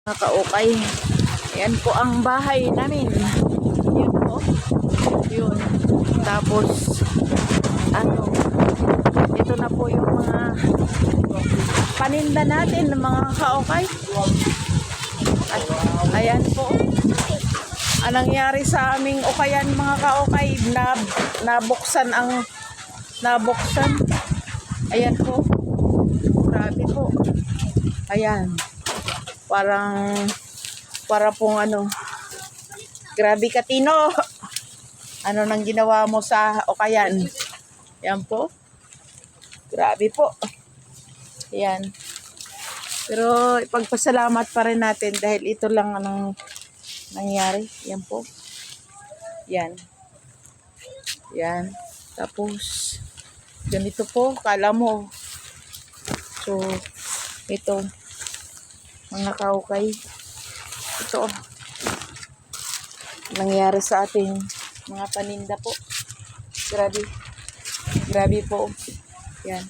Mga kaukay. Ayan po ang bahay namin. Yun po. Yun. Tapos, ito na po yung mga paninda natin ng mga kaukay. Ayan po. Anong nangyari sa aming ukayan mga kaukay? Nabuksan. Ayan po. Grabe po. Ayan. Para pong grabe ka, Tino. Ano nang ginawa mo sa ukayan? Yan po. Grabe po. Yan. Pero ipagpasalamat pa rin natin dahil ito lang anong nangyari. Yan po. Yan. Yan. Tapos, ganito po. Kala mo. So, ito. Mga kaukay. Ito. Nangyari sa ating mga paninda po. Grabe. Grabe po. Yan.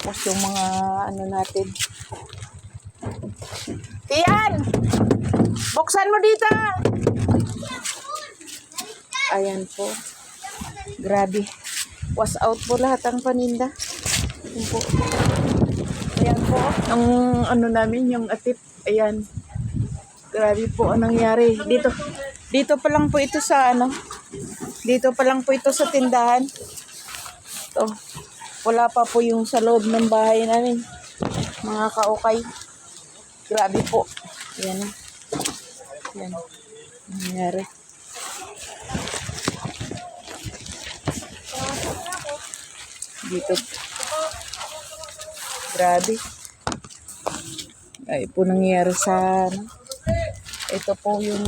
Tapos yung mga natin. Tiyan! Buksan mo dito! Ayan po. Grabe. Was out po lahat ang paninda. Ayan po. Ayan po. Ang namin, yung atip. Ayan. Grabe po ang nangyari. Dito pa lang po ito sa Dito pa lang po ito sa tindahan. Ito. Wala pa po yung sa loob ng bahay namin. Mga kaukay. Grabe po. Ayan na. Ayan. Nangyari. Dito. Grabe. Ay po nangyari sa ito po yung